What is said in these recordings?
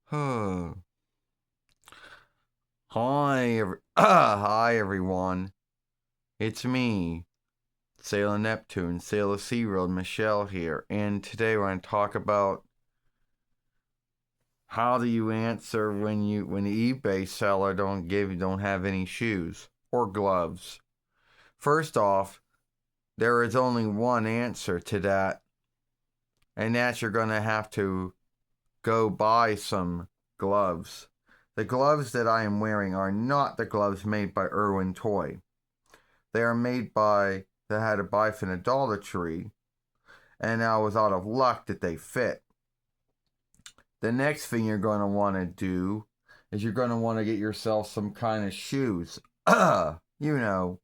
Hi everyone. It's me, Sailor Neptune, Sailor SeaWorld, Michelle here, and today we're going to talk about how do you answer when the eBay seller don't have any shoes or gloves. First off, there is only one answer to that, and that's you're going to have to go buy some gloves. The gloves that I am wearing are not the gloves made by Irwin Toy. They are made by, that I had to buy from the Dollar Tree, and I was out of luck that they fit. The next thing you're going to want to do is you're going to want to get yourself some kind of shoes. You know,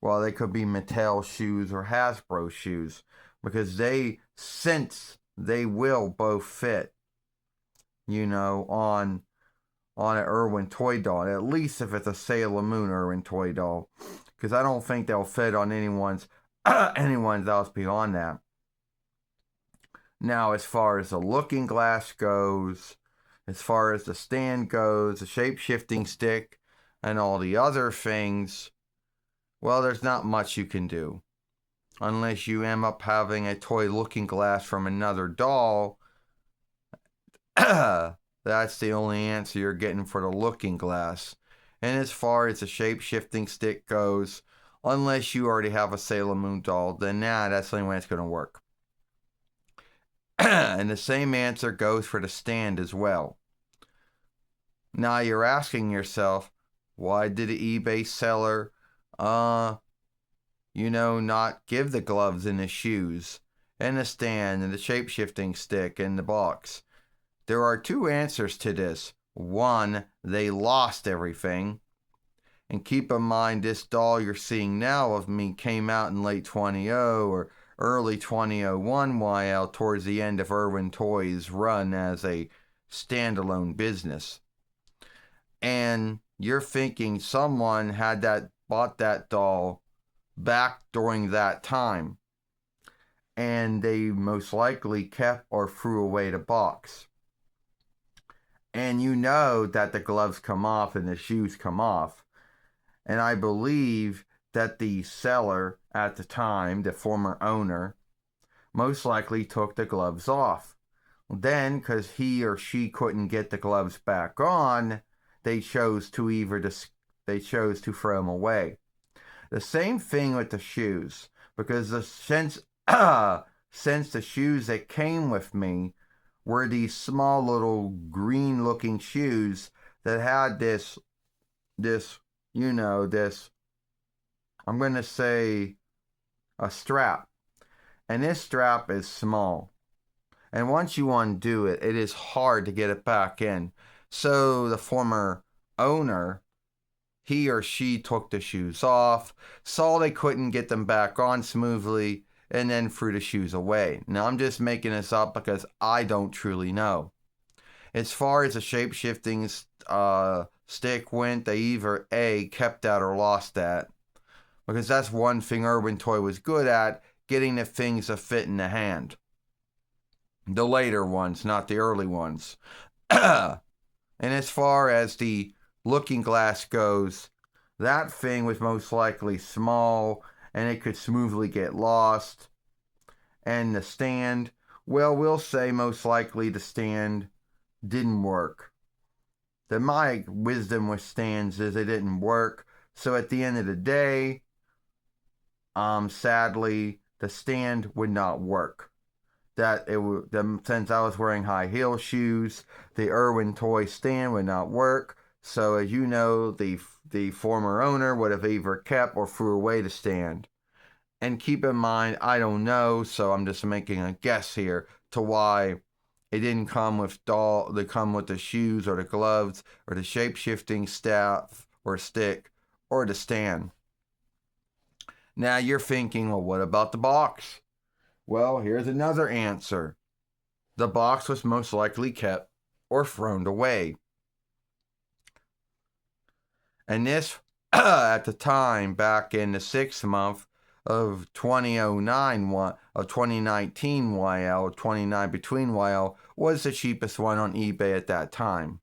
well, they could be Mattel shoes or Hasbro shoes, because since they will both fit, on an Irwin toy doll, at least if it's a Sailor Moon Irwin toy doll, because I don't think they'll fit on anyone's else beyond that. Now, as far as the looking glass goes, as far as the stand goes, the shape-shifting stick, and all the other things, well, there's not much you can do. Unless you end up having a toy looking glass from another doll, that's the only answer you're getting for the looking glass. And as far as the shape-shifting stick goes, unless you already have a Sailor Moon doll, then that's the only way it's going to work. And the same answer goes for the stand as well. Now you're asking yourself, why did the eBay seller, not give the gloves and the shoes, and the stand, and the shape-shifting stick, and the box? There are two answers to this. One, they lost everything. And keep in mind, this doll you're seeing now of me came out in late 2000 or early 2001 while towards the end of Irwin Toys' run as a standalone business. And you're thinking someone bought that doll back during that time. And they most likely kept or threw away the box. And you know that the gloves come off and the shoes come off. And I believe that the seller at the time, the former owner, most likely took the gloves off. Then, because he or she couldn't get the gloves back on, they chose to throw them away. The same thing with the shoes, because since the shoes that came with me were these small little green looking shoes that had this, I'm going to say a strap. And this strap is small. And once you undo it, it is hard to get it back in. So the former owner, he or she took the shoes off, saw they couldn't get them back on smoothly, and then threw the shoes away. Now, I'm just making this up because I don't truly know. As far as the shape-shifting stick went, they either A, kept that or lost that. Because that's one thing Irwin Toy was good at, getting the things to fit in the hand. The later ones, not the early ones. And as far as the looking glass goes, that thing was most likely small and it could smoothly get lost. And the stand, well, we'll say most likely the stand didn't work. My wisdom with stands is it didn't work. So at the end of the day, sadly, the stand would not work. Since I was wearing high heel shoes, the Irwin Toy stand would not work. So as you know, the former owner would have either kept or threw away the stand. And keep in mind, I don't know, so I'm just making a guess here to why it didn't come with the shoes or the gloves or the shape-shifting staff or stick or the stand. Now you're thinking, well, what about the box? Well, here's another answer. The box was most likely kept or thrown away. And this, at the time, back in the 6th month of 2019 YL, 29 between YL, was the cheapest one on eBay at that time.